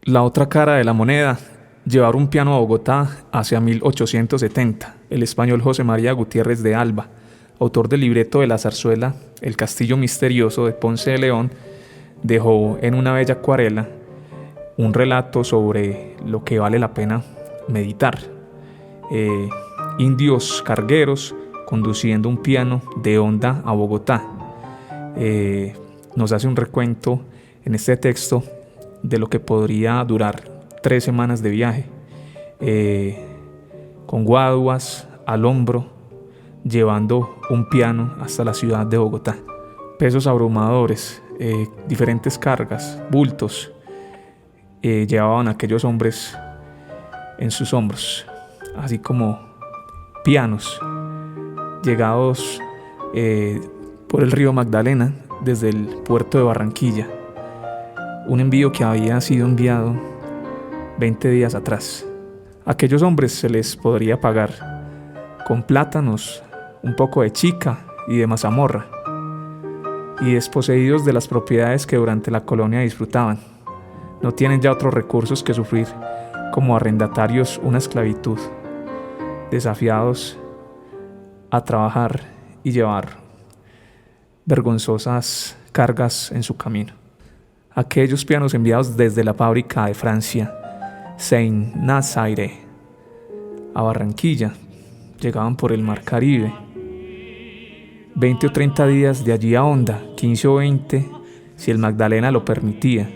La otra cara de la moneda, llevar un piano a Bogotá hacia 1870. El español José María Gutiérrez de Alba, autor del libreto de la zarzuela El Castillo Misterioso de Ponce de León, dejó en una bella acuarela un relato sobre lo que vale la pena meditar. Indios cargueros conduciendo un piano de Honda a Bogotá. Nos hace un recuento en este texto de lo que podría durar 3 semanas de viaje, con guaduas al hombro, llevando un piano hasta la ciudad de Bogotá. Pesos abrumadores, diferentes cargas, bultos, llevaban aquellos hombres en sus hombros, así como pianos llegados por el río Magdalena desde el puerto de Barranquilla, un envío que había sido enviado 20 días atrás. A aquellos hombres se les podría pagar con plátanos, un poco de chica y de mazamorra, y desposeídos de las propiedades que durante la colonia disfrutaban. No tienen ya otros recursos que sufrir como arrendatarios una esclavitud, desafiados a trabajar y llevar vergonzosas cargas en su camino. Aquellos pianos enviados desde la fábrica de Francia, Saint-Nazaire, a Barranquilla, llegaban por el mar Caribe. 20 o 30 días de allí a Honda, 15 o 20 si el Magdalena lo permitía.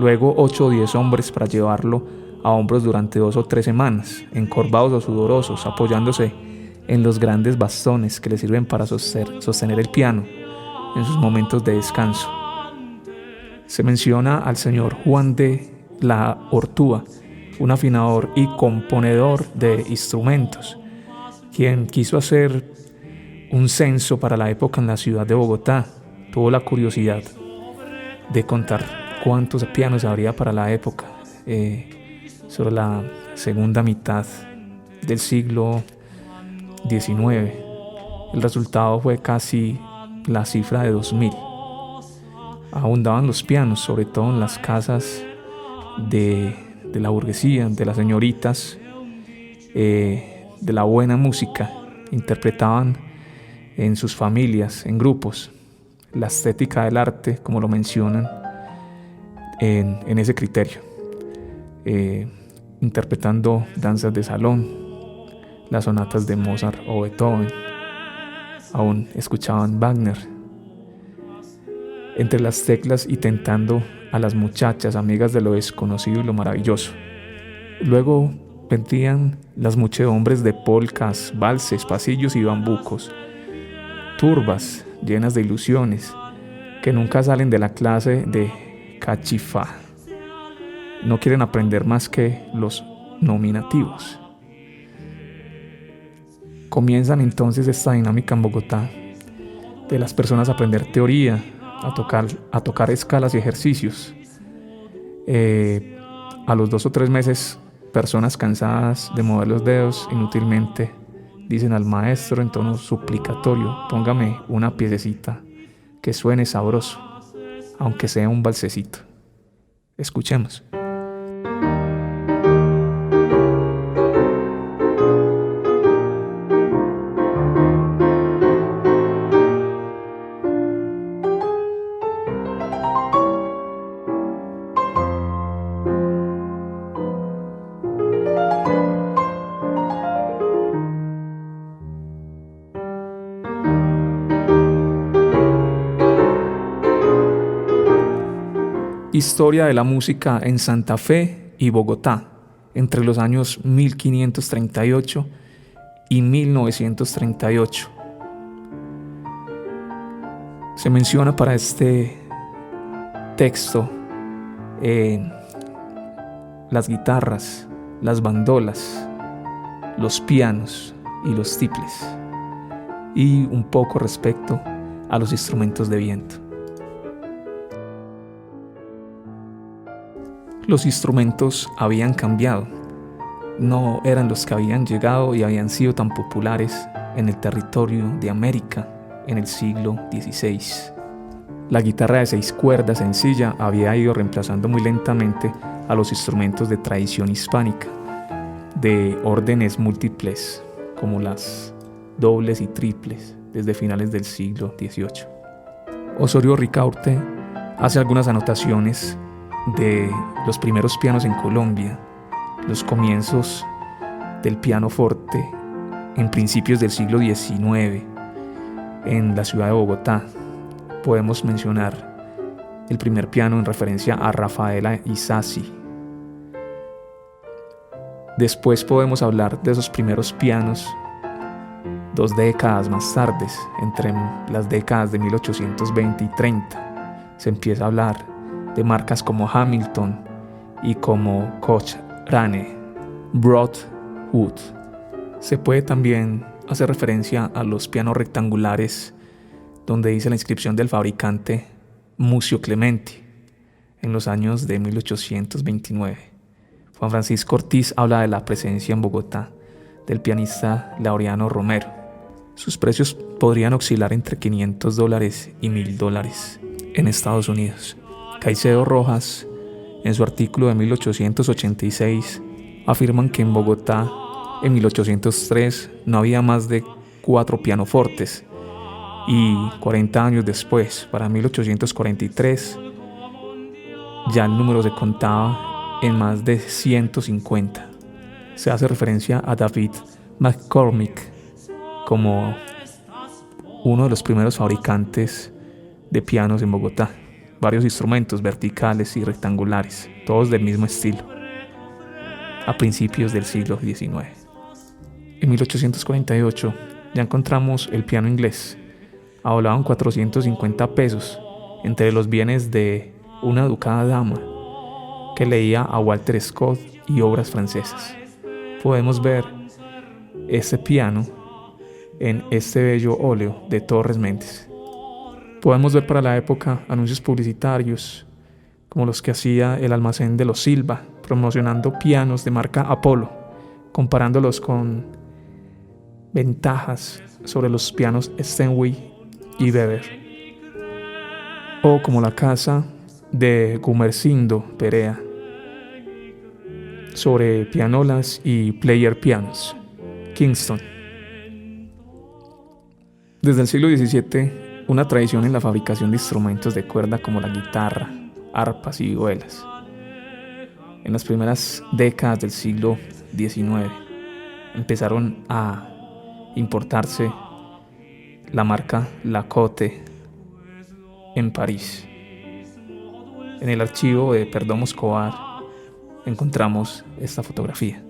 Luego 8 o 10 hombres para llevarlo a hombros durante 2 o 3 semanas, encorvados o sudorosos, apoyándose en los grandes bastones que le sirven para sostener el piano en sus momentos de descanso. Se menciona al señor Juan de la Ortúa, un afinador y componedor de instrumentos, quien quiso hacer un censo para la época en la ciudad de Bogotá. Tuvo la curiosidad de contar cuántos pianos habría para la época, sobre la segunda mitad del siglo XIX. El resultado fue casi la cifra de 2000. Abundaban los pianos, sobre todo en las casas de la burguesía, de las señoritas, de la buena música. Interpretaban en sus familias, en grupos, la estética del arte, como lo mencionan en ese criterio, interpretando danzas de salón, las sonatas de Mozart o Beethoven. Aún escuchaban Wagner entre las teclas y tentando a las muchachas amigas de lo desconocido y lo maravilloso. Luego vendían las muchedumbres de polcas, valses, pasillos y bambucos, turbas llenas de ilusiones que nunca salen de la clase de cachifá. No quieren aprender más que los nominativos. Comienzan entonces esta dinámica en Bogotá de las personas a aprender teoría, a tocar escalas y ejercicios. A los 2 o 3 meses, personas cansadas de mover los dedos inútilmente dicen al maestro en tono suplicatorio: póngame una piececita que suene sabroso, aunque sea un valsecito. Escuchemos. Historia de la música en Santa Fe y Bogotá entre los años 1538 y 1938. Se menciona para este texto las guitarras, las bandolas, los pianos y los tiples, y un poco respecto a los instrumentos de viento. Los instrumentos habían cambiado, no eran los que habían llegado y habían sido tan populares en el territorio de América en el siglo XVI. La guitarra de 6 cuerdas sencilla había ido reemplazando muy lentamente a los instrumentos de tradición hispánica, de órdenes múltiples, como las dobles y triples, desde finales del siglo XVIII. Osorio Ricaurte hace algunas anotaciones de los primeros pianos en Colombia, los comienzos del piano forte en principios del siglo XIX en la ciudad de Bogotá. Podemos mencionar el primer piano en referencia a Rafaela Isasi. Después podemos hablar de esos primeros pianos 2 décadas más tarde, entre las décadas de 1820 y 30. Se empieza a hablar de marcas como Hamilton y como Cochrane, Broadwood. Se puede también hacer referencia a los pianos rectangulares, donde dice la inscripción del fabricante Mucio Clementi en los años de 1829. Juan Francisco Ortiz habla de la presencia en Bogotá del pianista Laureano Romero. Sus precios podrían oscilar entre $500 y $1,000 en Estados Unidos. Caicedo Rojas, en su artículo de 1886, afirman que en Bogotá, en 1803, no había más de 4 pianofortes, y 40 años después, para 1843, ya el número se contaba en más de 150. Se hace referencia a David McCormick como uno de los primeros fabricantes de pianos en Bogotá. Varios instrumentos verticales y rectangulares, todos del mismo estilo, a principios del siglo XIX. En 1848 ya encontramos el piano inglés, avalado en 450 pesos, entre los bienes de una educada dama que leía a Walter Scott y obras francesas. Podemos ver este piano en este bello óleo de Torres Méndez. Podemos ver para la época anuncios publicitarios como los que hacía el almacén de los Silva, promocionando pianos de marca Apollo, comparándolos con ventajas sobre los pianos Steinway y Weber. O como la casa de Gumersindo Perea sobre pianolas y player pianos, Kingston. Desde el siglo XVII, una tradición en la fabricación de instrumentos de cuerda como la guitarra, arpas y vihuelas. En las primeras décadas del siglo XIX empezaron a importarse la marca Lacote en París. En el archivo de Perdomo Escobar encontramos esta fotografía.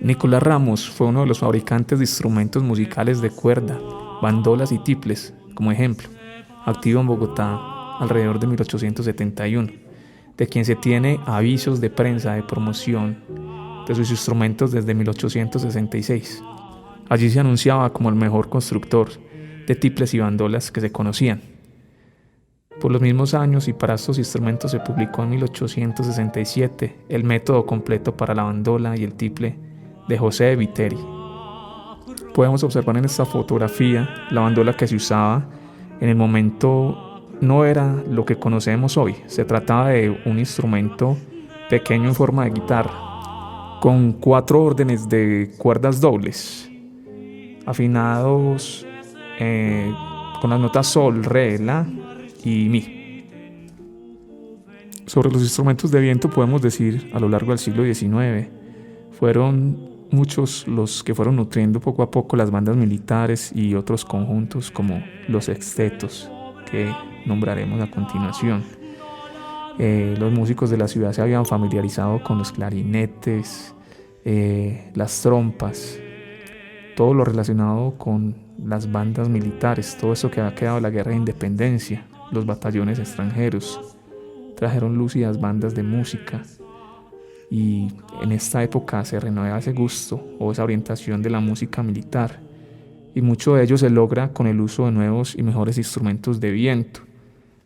Nicolás Ramos fue uno de los fabricantes de instrumentos musicales de cuerda, bandolas y tiples, como ejemplo, activo en Bogotá alrededor de 1871, de quien se tiene avisos de prensa de promoción de sus instrumentos desde 1866. Allí se anunciaba como el mejor constructor de tiples y bandolas que se conocían. Por los mismos años y para estos instrumentos se publicó en 1867 el método completo para la bandola y el tiple de José de Viteri. Podemos observar en esta fotografía la bandola que se usaba en el momento no era lo que conocemos hoy. Se trataba de un instrumento pequeño en forma de guitarra, con 4 órdenes de cuerdas dobles, afinados con las notas sol, re, la y mi. Sobre los instrumentos de viento podemos decir a lo largo del siglo XIX fueron muchos los que fueron nutriendo poco a poco las bandas militares y otros conjuntos como los sextetos, que nombraremos a continuación. Los músicos de la ciudad se habían familiarizado con los clarinetes, las trompas, todo lo relacionado con las bandas militares, todo eso que había quedado de la guerra de independencia. Los batallones extranjeros trajeron lúcidas bandas de música, y en esta época se renueva ese gusto o esa orientación de la música militar, y mucho de ello se logra con el uso de nuevos y mejores instrumentos de viento.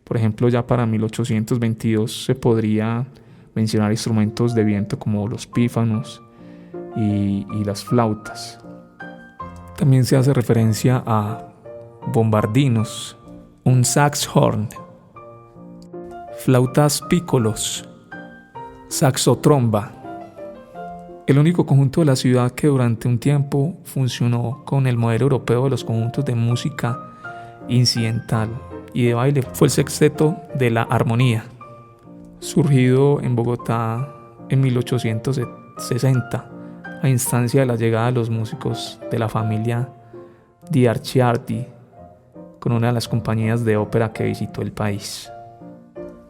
Por ejemplo, ya para 1822 se podría mencionar instrumentos de viento como los pífanos y las flautas. También se hace referencia a bombardinos, un saxhorn, flautas pícolos, Saxotromba. El único conjunto de la ciudad que durante un tiempo funcionó con el modelo europeo de los conjuntos de música incidental y de baile fue el Sexteto de la Armonía, surgido en Bogotá en 1860 a instancia de la llegada de los músicos de la familia Di Arciardi con una de las compañías de ópera que visitó el país.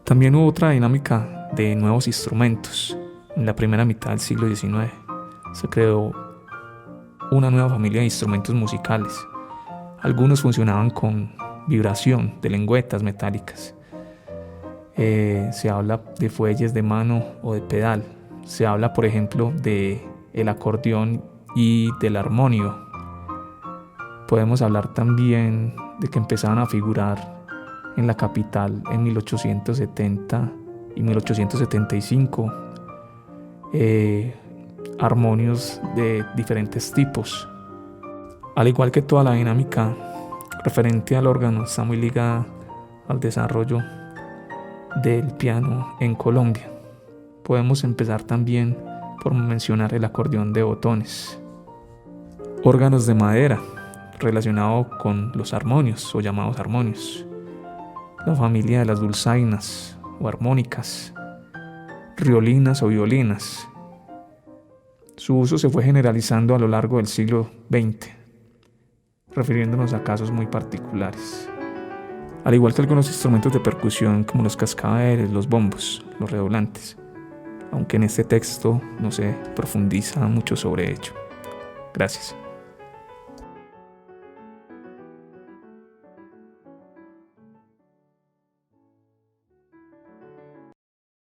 También hubo otra dinámica de nuevos instrumentos. En la primera mitad del siglo XIX se creó una nueva familia de instrumentos musicales. Algunos funcionaban con vibración de lengüetas metálicas. Se habla de fuelles de mano o de pedal. Se habla, por ejemplo, de el acordeón y del armonio. Podemos hablar también de que empezaban a figurar en la capital en 1870 y 1875 armonios de diferentes tipos. Al igual que toda la dinámica referente al órgano, está muy ligada al desarrollo del piano en Colombia. Podemos empezar también por mencionar el acordeón de botones. Órganos de madera, relacionado con los armonios o llamados armonios. La familia de las dulzainas o armónicas, riolinas o violinas. Su uso se fue generalizando a lo largo del siglo XX, refiriéndonos a casos muy particulares. Al igual que algunos instrumentos de percusión como los cascabeles, los bombos, los redoblantes, aunque en este texto no se profundiza mucho sobre ello. Gracias.